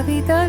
vida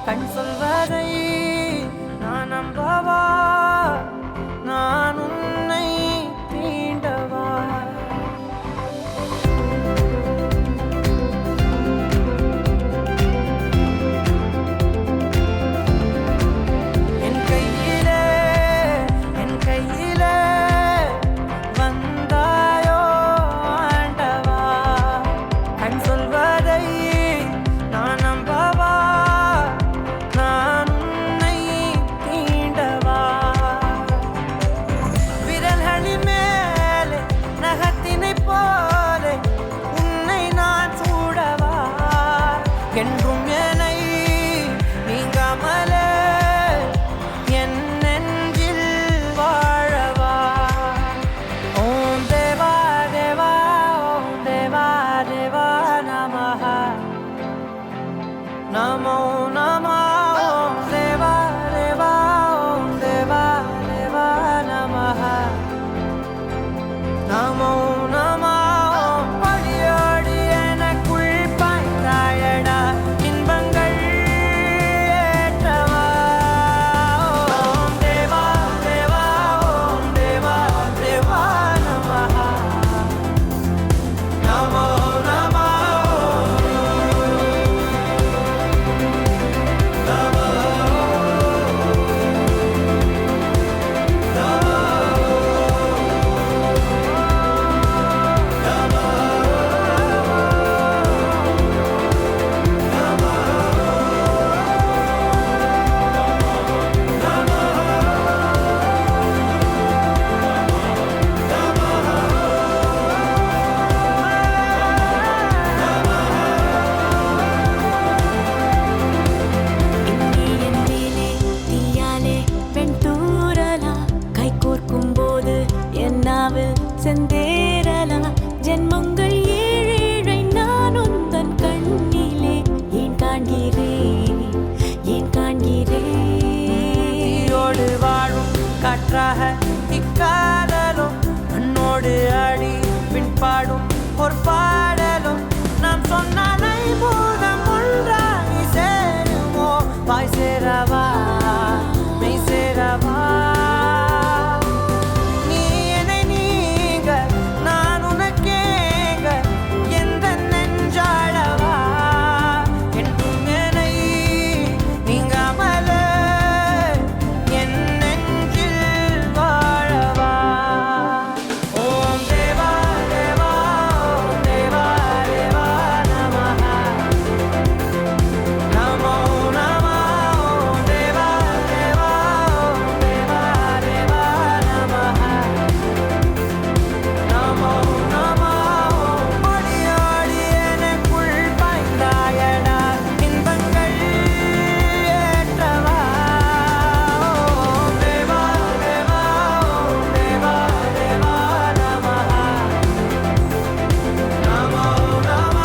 கண் சொல்வதை நான் நம்பவா, நான் உன்னை தீண்டவா? என் கையிலே வந்தாயோ ஆண்டவா, கண் சொல்வதை நான் நம்பவா, நான் உன்னை தீண்டவா? விரல்களின் மேலே நகத்தினை போலே உன்னை நான் சூடவா, என்றும் என்னை நீங்காமலே என் நெஞ்சில் வாழவா? ஓம் தேவா தேவா, ஓம் தேவா தேவா நமஹ, நமோ நம. ஓம் தேவா தேவா, ஓம் தேவா தேவா நமஹ, நமோ நம. அடியோடி எனக்குள் பாய்ந்தாயடா இன்பங்கள் ஏற்றவா. ஓம் தேவா தேவா, ஓம் தேவா தேவா நமஹ, நமோ நம. எண்ணி என் மேலே தீயாலே வெண்தூறலா, கை கோர்க்கும் போது என் நாவில் செந்தேறலா. ஜென்மங்கள் ஏழேழை நான் உந்தன் கண்ணிலே ஏன் காண்கிறேன், ஏன் காண்கிறேன்? தீயோடு வாழும் காற்றாக இக்காதலும், மண்ணோடு ஆடி பின்பாடும் ஒரு பாடலும், நாம் சொன்ன பூதம் ஒன்றாகி சேருமோ? வாய் சேரவா, மெய் சேரவா? நீ என்னை நீங்க, நான் உனக்கேங்க, எந்த நெஞ்சாழவா? என்றும் என்னை நீங்காமலே என் நெஞ்சில் வாழவா? ஓம் தேவா தேவா, ஓம் தேவா தேவா நமஹ, நமோ நம. ஓம் தேவா தேவா, ஓம் தேவா தேவா நமஹ, நமோ நம. அடியோடி எனக்குள் பாய்ந்தாயடா இன்பங்கள் ஏற்றவா. ஓம் தேவா தேவா, ஓம் தேவா தேவா நமஹ, நமோ நம.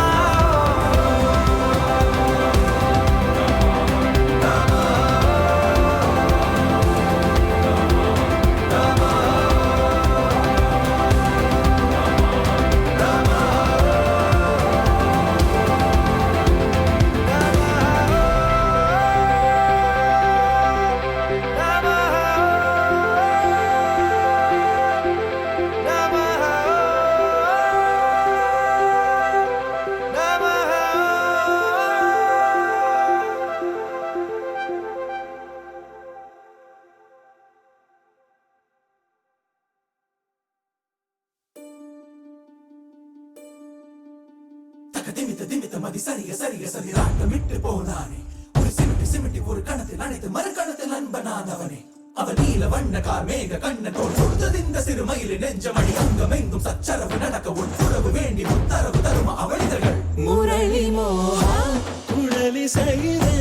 திமித்த திமித்த மதி சரிய சரிய சதிராட்டமிட்டு போனானே. ஒரு சிமிட்டி சிமிட்டி ஒரு கணத்தில் அனைத்து மறுகணத்தில் அன்பனானவனே. அவன் நீல வண்ண கார் மேக கண்ணத்தோடு தொடுத்தது இந்த சிறு மயிலு நெஞ்சமணி. அங்கமெங்கும் சச்சரவு நடக்க உட்புறவு வேண்டி உத்தரவு தரும அவளிதழ்கள். முரளி மோகா, குழலி செய்தே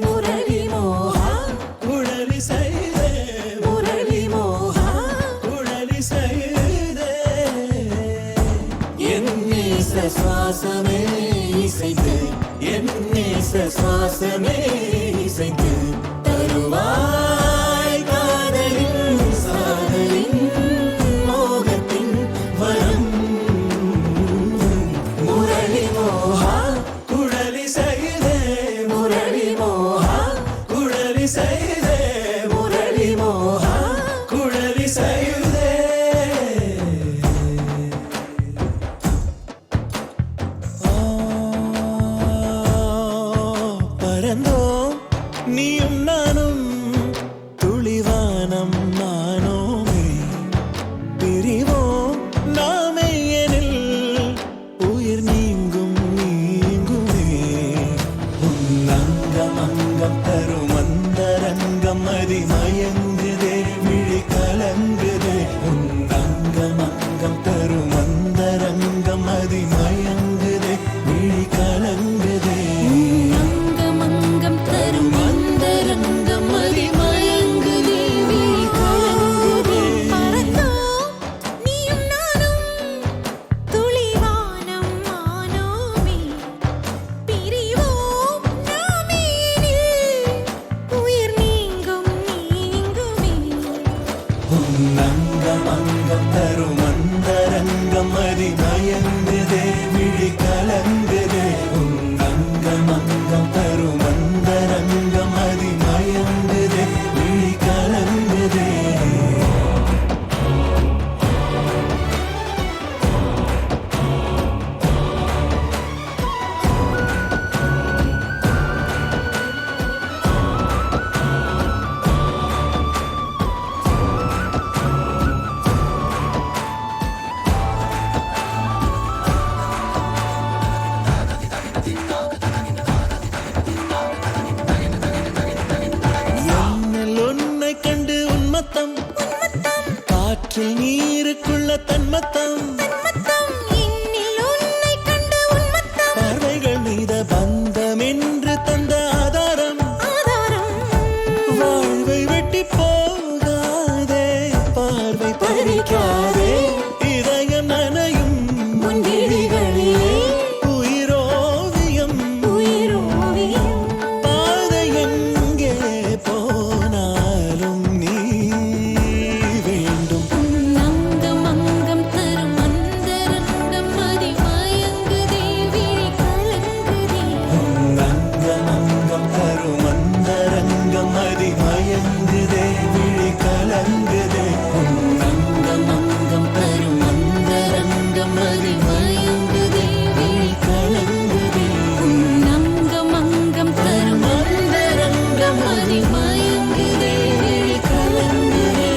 முரளி மோகா, குழலி செய்தே முரளி மோகா, குழலி செய்தே. என் நேச சுவாசமே இசைந்து, என் நேச சுவாசமே இசைந்து தருவாய் காதலின் சாதலின் மோகத்தின் வரம். முரளி மோகா, குழலி செய்தே முரளி மோகா, அங்கம் அங்கம் தரும் அந்தரங்கம் மதி மயங்குதே விழி கலங்குதே உன் அங்கம் அங்கம் தரும் அந்தரங்கம் மதி மயங்குதே விழி கலங்குதே அங்கமங்கம் தரும் அந்தரங்கம் மதி மயங்குதே விழி கலங்குதே மறந்தோம் நீயும் நானும் துளிவானம் ஆனோமே பிரிவோம் நாமே உயிர் நீங்கும் நீங்குமே உன் அங்கம் அங்கம் தரும் அந்தரங்கம் மதி மயங்குதே விழி கலங்குதே உன் அங்கம் அங்கம் தரும் அந்தரங்கம் மதி மயங்குதே விழி கலங்குதே என்னில் உன்னை கண்டு உன்மத்தம் காற்றில் நீருக்குள்ள தன்மத்தம் இன்னில் உன்னை கண்டு உன்மத்தம் பார்வைகள் மீத பந்தம் என்று தந்த ஆதாரம் ஆதாரம் வாழ்வை வெட்டி போகாதே பார்வை பறிக்காதே இதயம் நனையும் உன் விழிகளிலே உயிரோவியம் உயிரோவியம் பாதை எங்கே போனாலும் நீ வேண்டும் அங்கம் அங்கம் தரும் அந்தரங்கம் மதி மயங்குதே விழி கலங்குதே அங்கம் அங்கம் தரும் அந்தரங்கம் மதி மயங்குதே விழி கலங்குதே அங்கம் அங்கம் தரும் அந்தரங்கம் மதி மயங்குதே விழி கலங்குதே அங்கம் அங்கம் தரும் அந்தரங்கம் மதி மயங்குதே விழி கலங்குதே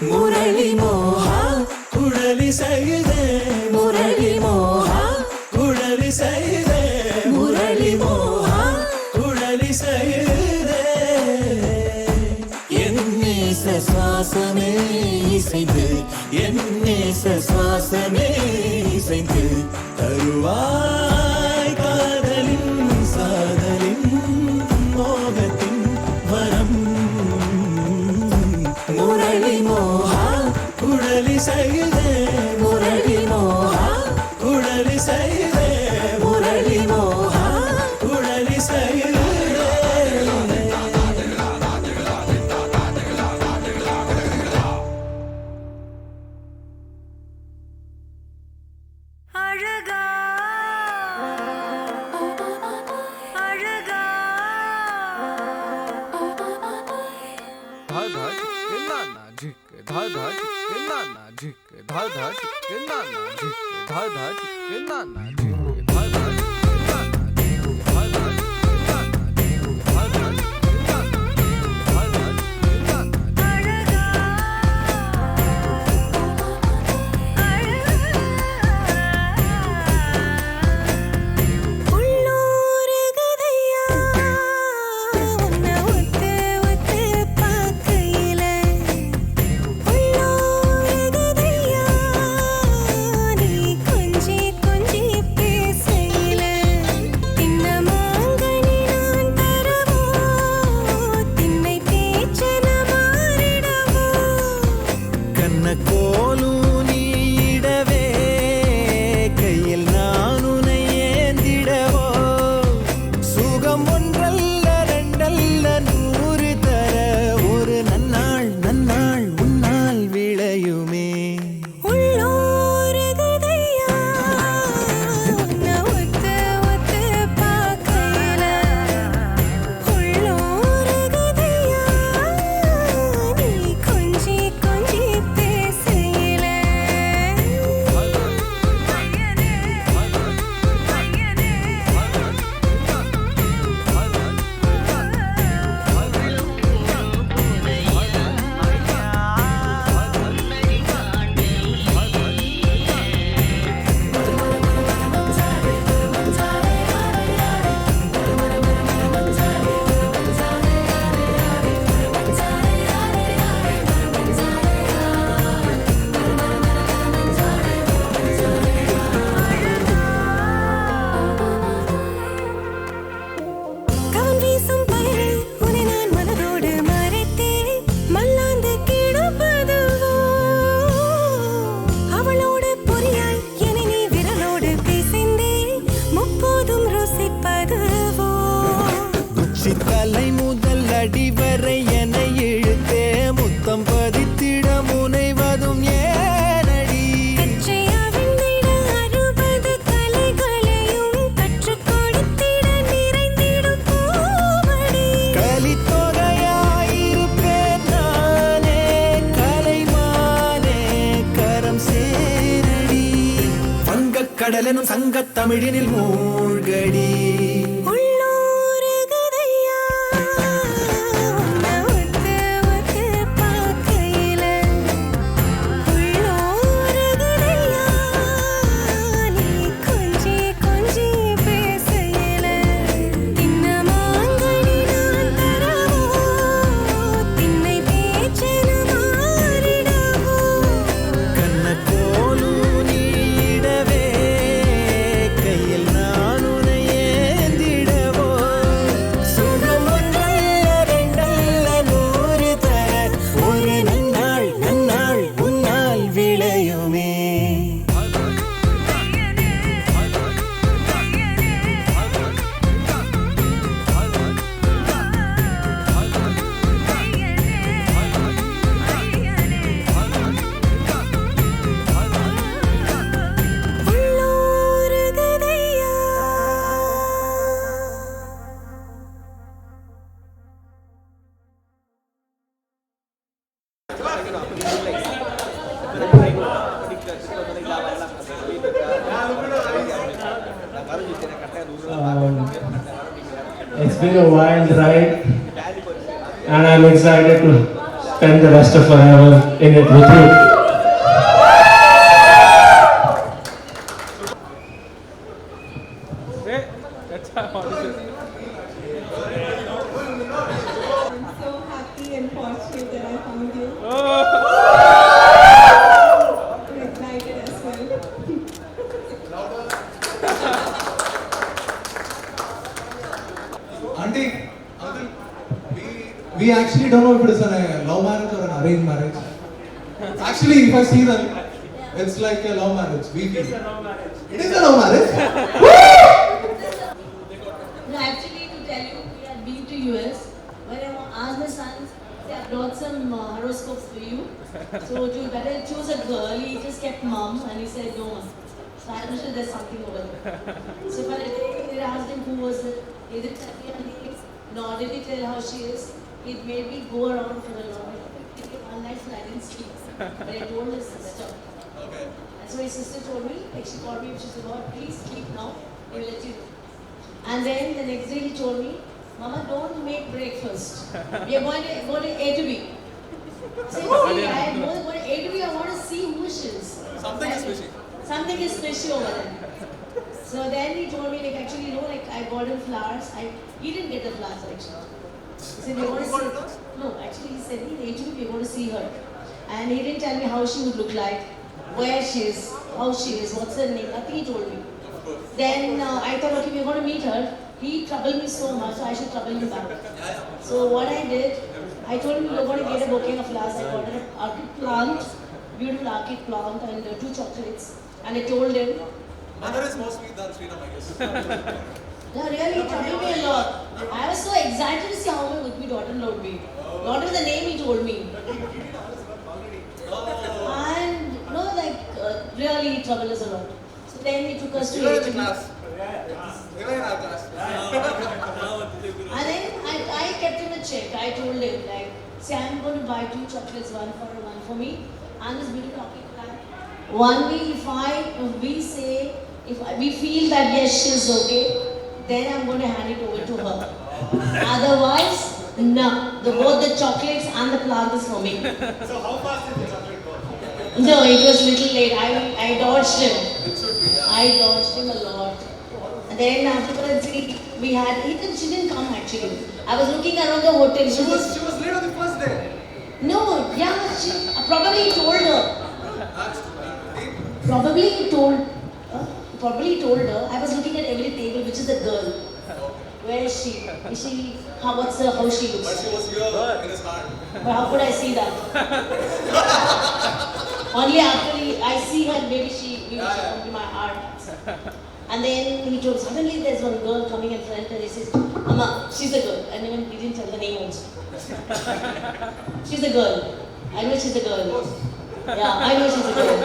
முரளி மோகா குழலி செய்தே முரளி மோகா குழலி செய்தே முரளி மோகா குழலி செய்தே என் நேச சுவாசமே இசைந்து என் நேச சுவாசமே இசைந்து தருவாய் காதலின் சாதலின் மோகத்தின் வரம் முரளி மோகா குழலி செய்தே முரளி மோகா குழலி செய்தே முரளி மோகா குழலி செய்தே அழகா அழகா धा धा चिके नाना झिके धा धा चिके नाना झिके धा धा चिके नाना झिके धा धा चिके नाना झिके धा धा चिके नाना झिके धा धा चिके नाना झिके धा धा चिके नाना झिके धा धा चिके नाना உள்ளூருகுதையா உன்னை ஒத்து ஒத்து பார்க்கையில உள்ளூருகுதையா நீ கொஞ்சி கொஞ்சி பேசையில தின்ன மாங்கனி நான் தரவோ திண்ணை பேச்சன மாறிடவோ கண்ணக்கோலும் நீடவே கையில் நான் உன்னை ஏந்திடவோ சுகம் ஒன்றல்ல ரெண்டல்ல 100 தர ஒரு நன்னாள் நன்னாள் உன்னால் விளையுமே உள்ளூருகுதையா உன்னை ஒத்து ஒத்து பார்க்கையில உள்ளூருகுதையா நீ கொஞ்சி கொஞ்சி பேசையில சித்தலை முதல் அடிவரை என இழுத்தே முத்தம் பதித்திட முனைவதும் ஏனடி கச்சையாவிந்திட 60 கலைகளையும் கற்றுக் கொடுத்திட நிறைந்திடும் பூமடி கலித்தொகையாயிருப்பேன் நானே கலைமானே கரம் சேரடி வங்கக் கடலெனும் சங்கத் தமிழினில் மூழ்கடி உள்ளூருகுதையா உன்னை ஒத்து ஒத்து பார்க்கையில உள்ளூருகுதையா நீ கொஞ்சி கொஞ்சி பேசையில தின்னமாங்கனி நான் தரவோ திண்ணை பேச்சென மாறிடவோ கண்ணக்கோலும் நீடவே கையில் நான் உன்னை ஏந்திடவோ சுகம் ஒன்றல்ல ரெண்டல்ல 100 தர ஒரு நன்னாள் நன்னாள் உன்னால் விளையுமே உள்ளூருகுதையா It's been a wild ride, and I'm excited to spend the rest of forever in it with you. I'm so happy and fortunate that I found you. I'm excited as well. Auntie, uncle, we actually don't know if it is a love marriage or an arranged marriage. Actually, if I see them, it's like a love marriage. We feel. It is a love marriage. No, actually, to tell you, we have been to US. When I asked my sons, I brought some horoscopes for you. So you better choose a girl. He just kept mum and he said no. So I'm sure there's something over there. So when I asked him who was it, he didn't tell me her name, nor did he tell how she is. It made me go around for a long time. One night I didn't sleep. But I told his sister. Okay. And so his sister told me, like she called me and she said, "God, please sleep now. We'll let you know." And then the next day he told me, "Mama, don't make breakfast. We are going to go to A to B." I said, "See, I am going to go to A to B. I want to see who she is." Something is fishy. Something is fishy over there. So then he told me, like, actually, you know, like, I bought him flowers. He didn't get the flowers, actually. He said, "We're going to see." No, actually, he said, "In A to B, we're going to see her." And he didn't tell me how she would look like, where she is, how she is, what's her name. Nothing he told me. Then I thought, okay, we're going to meet her. He troubled me so much, so I should trouble him back. So what I did, I told him we were going to get a bouquet of flowers. I got an orchid plant, beautiful orchid plant, and 2 chocolates. And I told him. Mother is more sweet than Sriram, I guess. No, really, it troubled me a lot. I was so excited to see how my would-be daughter-in-law would be. Not even the name he told me. And no, like really he troubled us a lot. So then he took us to A to B. And then I kept him a check. I told him, like, see, I'm going to buy 2 chocolates, one for her, one for me, and this beautiful chocolate plan. One day, if we feel that yes, she's okay, then I'm going to hand it over to her. Otherwise, no. Both the chocolates and the plant is for me. So how fast did the chocolate go? No, it was little late. I dodged him. I dodged him a lot. And then afterwards, we had. She didn't come actually. I was looking around the hotel. She was late on the first day. No, yeah, she probably told her. Probably told her. I was looking at every table, which is the girl. Where is she? Is she? How she looks? But she was here in his heart. But how could I see that? Only after I see her, maybe she will come to my heart. And then he told, suddenly there's one girl coming in front and he says, Amma, she's a girl. And even he didn't tell the name also. She's a girl. I know she's a girl. Yeah, I know she's a girl.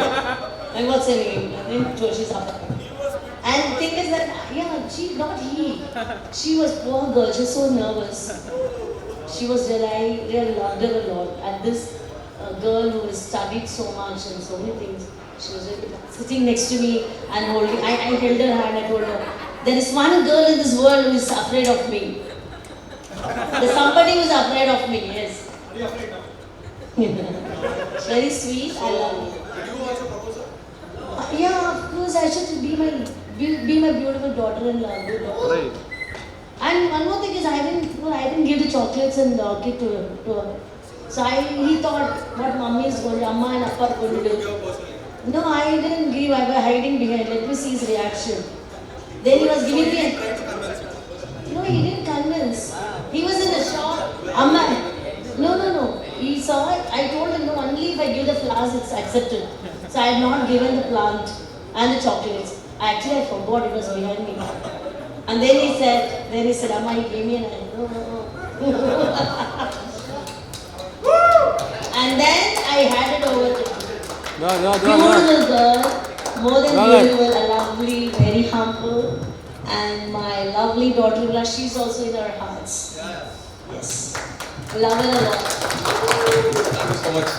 And what's her name? And then told she's up. And thing is that, yeah, she was poor girl, she was so nervous. She was I really loved her a lot. And this girl who has studied so much and so many things, she was really sitting next to me and holding, I held her hand, I told her, there is one girl in this world who is afraid of me. There's somebody who is afraid of me, yes. Are you afraid now? Very sweet, I love her. Did you also propose her? Yeah, of course, I should be my beautiful daughter-in-law. Good daughter. Right. And one more thing is, I didn't give the chocolates and cake to her. So he thought what mommy is going to, Amma and Appa are going to do. No, I didn't give, I was hiding behind, let me see his reaction. Then he was giving me No, he didn't convince. He was in the shop. Amma, no. He saw it, I told him, no, only if I give the flowers it's accepted. So I had not given the plant and the chocolates. Actually, I forgot it was behind me. And then he said, Amma, he gave me and I, no. And then I handed over to beautiful girl, more than beautiful, a lovely, very humble, and my lovely daughter-in-law, she's also in our hearts. Yes. Love her a lot. Thank you so much.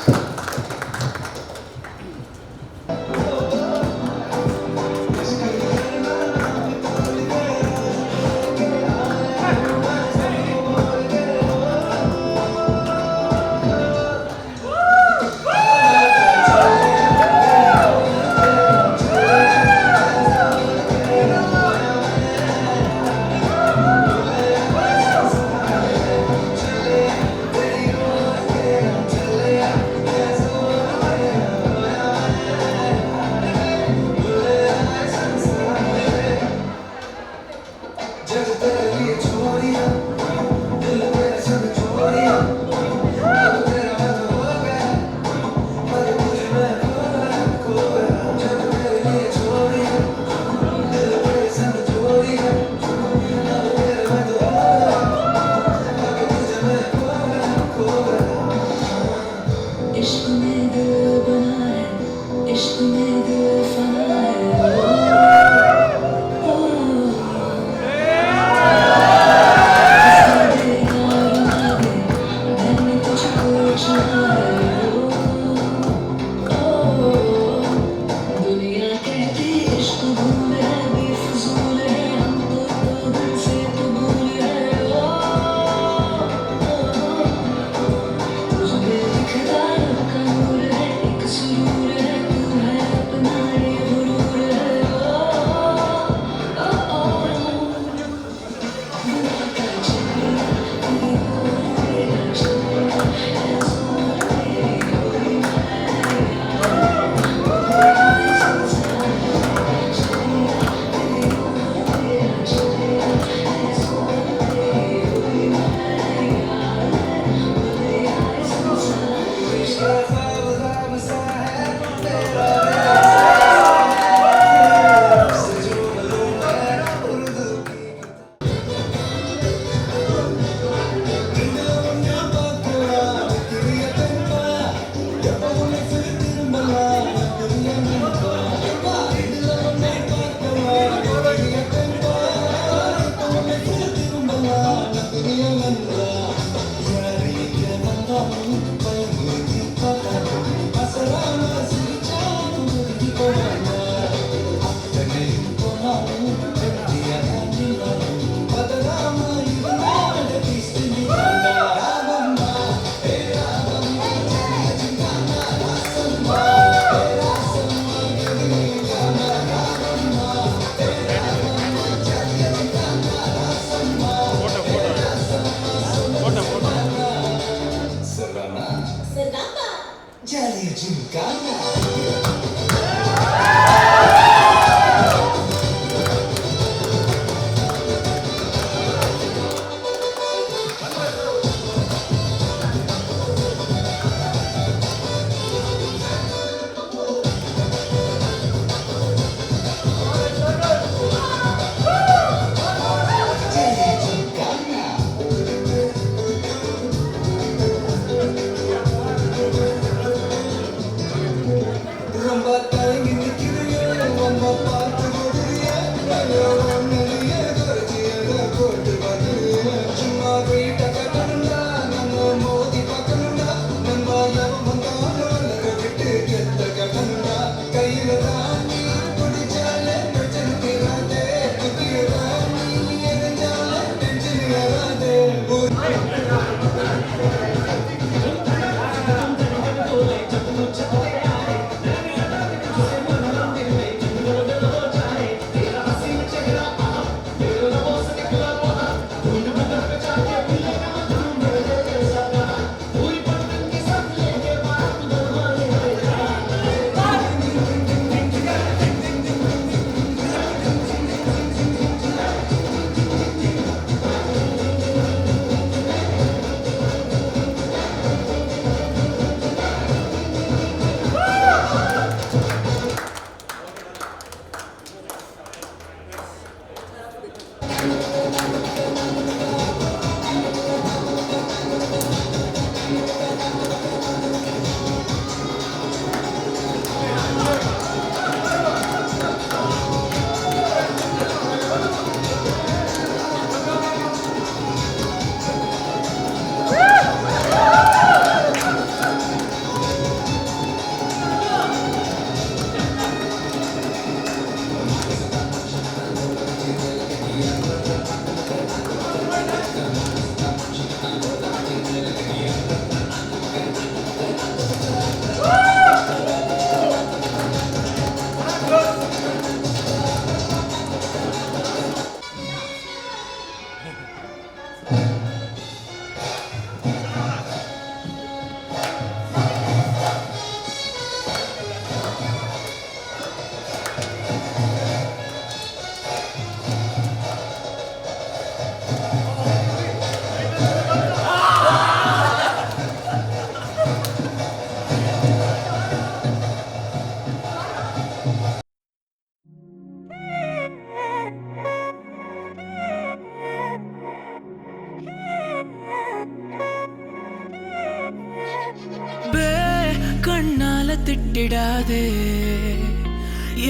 கண்ணால திட்டிடாதே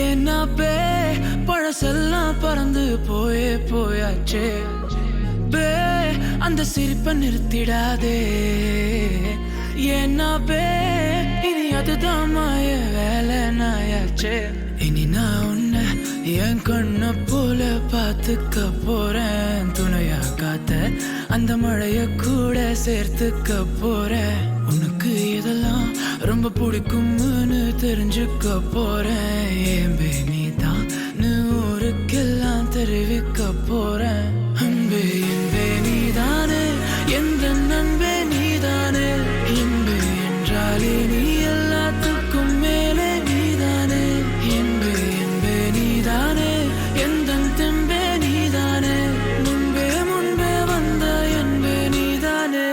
ஏன்னா பே பழசெல்லாம் பறந்து போயாச்சே பே அந்த சிரிப்பை நிறுத்திடாதே ஏன்னா பே இனி அதுதான் மாய வேலை நாயாச்சே இனி நான் உன்னை என் கண்ண போல பார்த்துக்க போறேன் துணையா காத்த அந்த மழைய கூட சேர்த்துக்க போறேன் உனக்கு இதெல்லாம் ரொம்ப பிடிக்கும்னு தெரிஞ்சுக்க போறேன் ஏம்பே நீதான் ஊருக்கெல்லாம் தெரிவிக்க போறேன் அன்பே என்பே நீதானே எந்த நண்பே நீதானே என்பே என்றாலே நீ எல்லாத்துக்கும் மேலே நீதானே என்பே என்பே நீதானே எந்த தெம்பே நீதானே முன்பே முன்பே வந்த என்பே நீதானே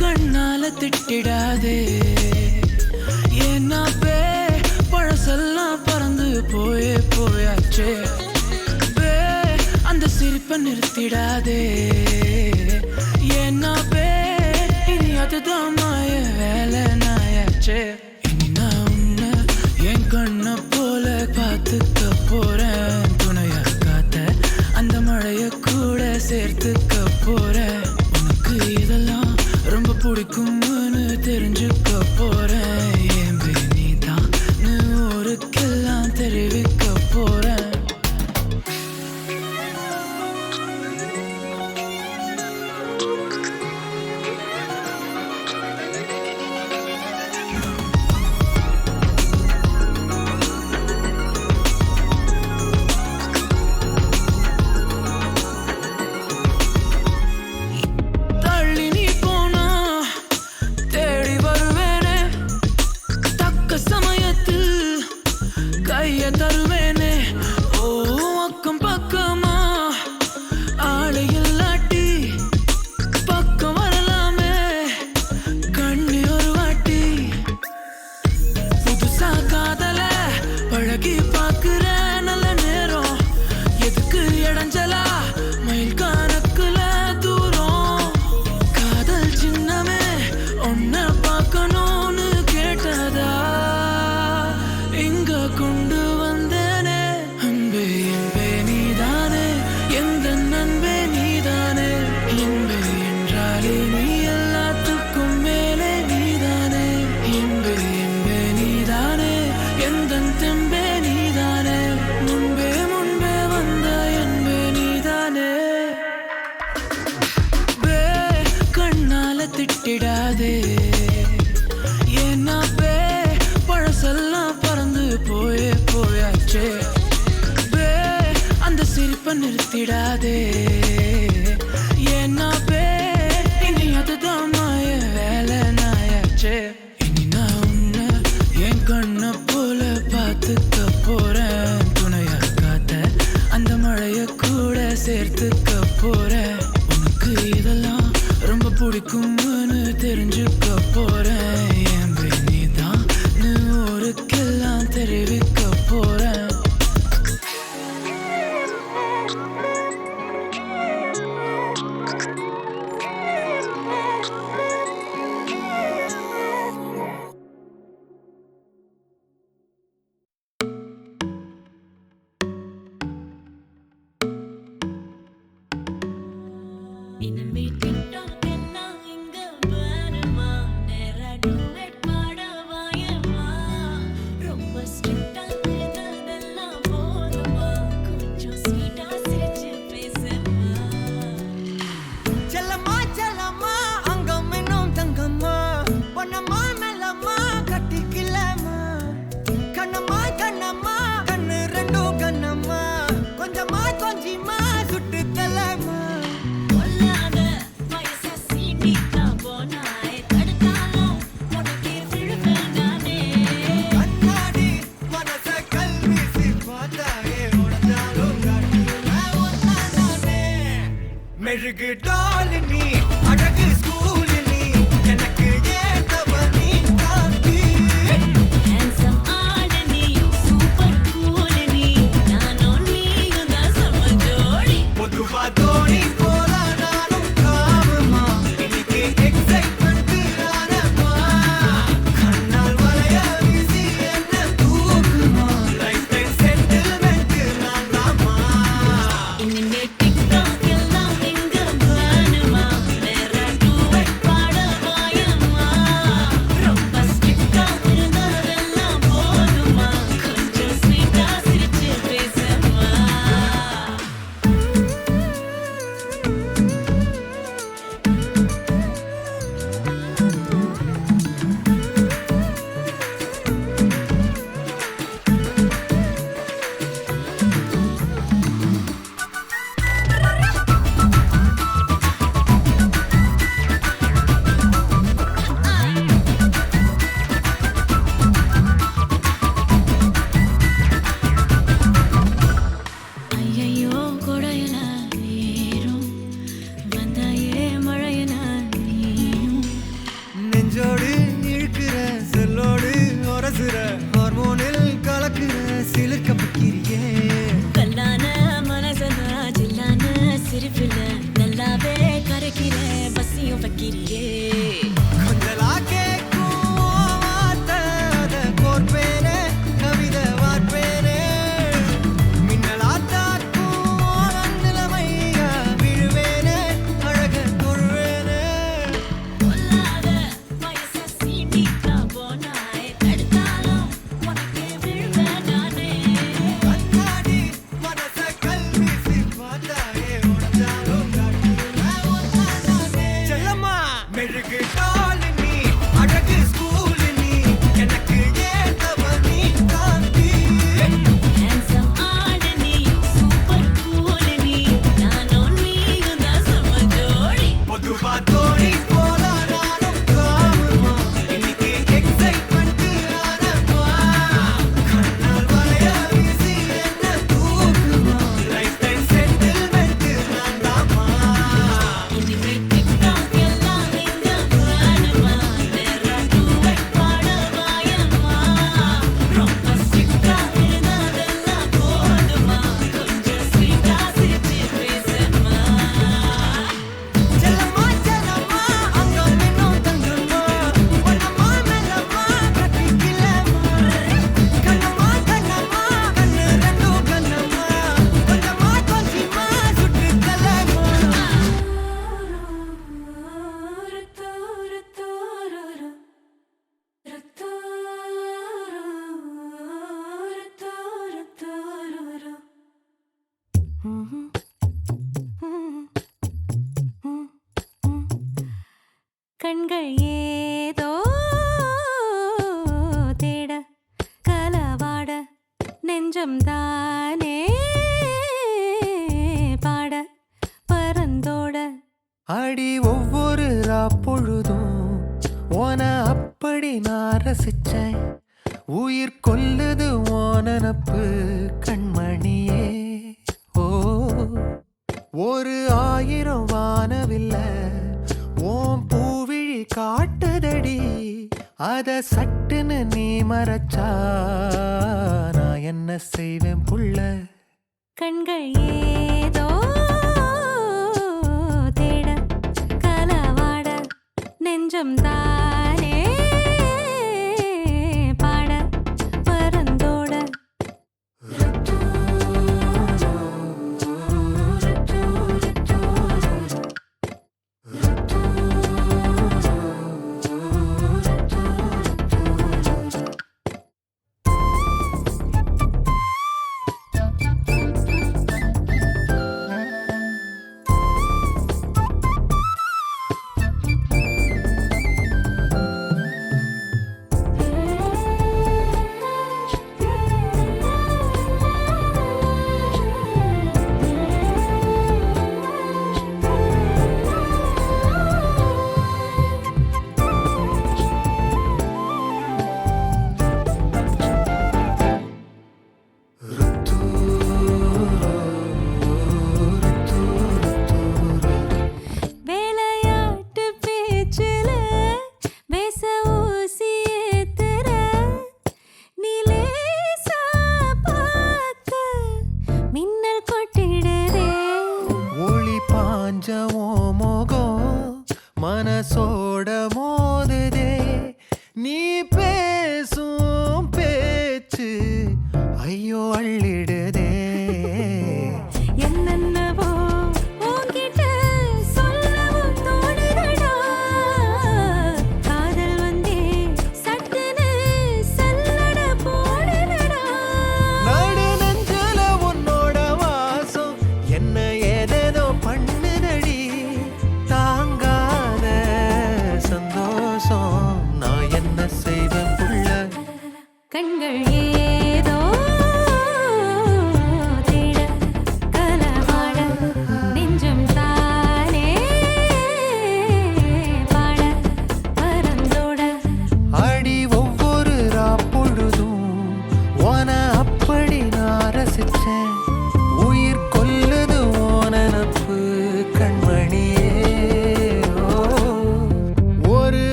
கண்ணால திட்டிடாதே ஏன்னா பே பழசெல்லாம் பறந்து போயாச்சே பே அந்த சிரிப்பை நிறுத்திடாதே ஏன்னா பே இனி அதுதான் மாய வேலை நாயாச்சே இனி நான் உன்னை என் கண்ண போல பார்த்துக்க போறேன் துணையா காத்த அந்த மழைய கூட சேர்த்துக்க போறேன் உனக்கு இதெல்லாம் ரொம்ப பிடிக்கும்னு தெரிஞ்சுக்க போறேன் ஏம்பே நீதான் ஊருக்கெல்லாம் தெரிவிக்க போறேன் ஏன்னா இனி அதுதான் மாய வேலை நாயாச்சே. இனி நான் உன்னை என் கண்ண போல பார்த்துக்க போறேன். துணையா காத்த அந்த மழைய கூட சேர்த்துக்க போறேன். உனக்கு இதெல்லாம் ரொம்ப பிடிக்கும்னு தெரிஞ்சுக்க போறேன். என் நீதான் ஊருக்கெல்லாம் தெரிவிக்க போறேன். மெழுகு டாலினி அழகு ஸ்கூலினி எனக்கு ஏத்தவ நீ காந்தி. handsome ஆடனி சூப்பர் கூலனி நானும் நீயும் தான் சம ஜோடி. பொதுவா தோணி போல நானும் காமமா இன்னைக்கு எக்ஸைட்மெண்ட் ஆனமா. கண்ணால் வளைய வீசி என்ன தூக்குமா லைஃப் டைம் செட்டில்மெண்ட் நான் தாமா. இனிமே டிக்டாக் எல்லாம் எங்க வேணுமா வேற டூவெட் பாட வாயம்மா. ரொம்ப ஸ்ட்ரிக்டா இருந்ததெல்லாம் போதுமா கொஞ்சம் ஸ்வீட்டா சிரிச்சு பேசம்மா. ஐயையோ கொடையன ஏறும் வந்தாயே மழையன நீயும். நெஞ்சோடு இழுக்கிற செல்லோடு ஒரசுற ஹார்மோனில் கலக்குற சிலிர்க்க பக்கிரியே. கல்லான மனசன ஜில்லான சிரிப்புல நல்லாவே கரைக்கிற பசியும் வைக்கிறியே. கொஞ்சலா கேக்கும் வார்த்தை அதை கோர்ப்பேனே கவிதை வார்ப்பேனே. மின்னலா தாக்கும் நிலைமையா விழுவேனே அழக தொழுவேனே. பொல்லாத வயச சீண்டிக்கா போனாய் தடுத்தாலும் உனக்கே விழுவேன் நானே. கண்ணாடி மனச கல்வீசி பார்த்தாயே உடஞ்சாலும் காட்டுவேன் ஒன்னானே. செல்லம்மா மெழுகு டாலினி அழகு ஸ்கூலினி எனக்கு ஏத்தவ நீ காந்தி. handsome ஆடனி சூப்பர் கூலனி நானும் நீயும் தான் சம ஜோடி. பொதுவா தோணி போல நானும் காமமா இன்னைக்கு எக்ஸைட்மெண்ட் ஆனமா. கண்ணால் வளைய வீசி என்ன தூக்குமா லைஃப் டைம் செட்டில்மெண்ட் நான் தாமா. இனிமே டிக்டாக் எல்லாம் எங்க வேணுமா வேற டூவெட் பாட வாயம்மா. ரொம்ப ஸ்ட்ரிக்டா இருந்ததெல்லாம் போதுமா கொஞ்சம் ஸ்வீட்டா சிரிச்சு பேசம்மா. செல்லம்மா செல்லம்மா அங்கம் இன்னும் தங்கம்மா. பொன்னம்மா மெல்லம்மா கட்டிக்கலம்மா. கண்ணம்மா கண்ணம்மா கண்ணு ரெண்டும் கண்ணம்மா. கொஞ்சமா கொஞ்சமா சுட்டு தலம்மா. கண்கள் ஏதோ தேட கலவாட நெஞ்சம் தானே பாட அடி ஒவ்வொரு பொழுதும் ஓன அப்படி நான் ரசிச்சேன். உயிர் கொல்லுது ஓனப்பு கண்மணியே. ஓ ஒரு 1000 வானவில்ல ஓம் பூவிழி காட்டுதடி. அத சட்டுன்னு நீ மறைச்சா நான் என்ன செய்வேன் புள்ள. கண்கள் ஏதோ தேட கலவாட நெஞ்சம் தானே பாட பரந்தோட. வேலையாட்டு பேச்சுல வேச ஊசி ஏத்துற நிலேசா பார்க்க மின்னல் கொட்டிடுதே. ஒளி பாஞ்சமோ மோகம் மனசோட மோதுதே. நீ பேசும் பேச்சு ஐயோ அள்ளிடுதே. என்னென்னவோ உன்கிட்ட சொல்லவும் தோணுதடா. காதல் வந்தே சட்டுன்னு சல்லட போடுதடா. நடு நெஞ்சில உன்னோட வாசம் என்ன ஏதேதோ பண்ணுதடி. தாங்காத சந்தோஷம் நான் என்ன செய்வேன் புள்ள. கண்கள்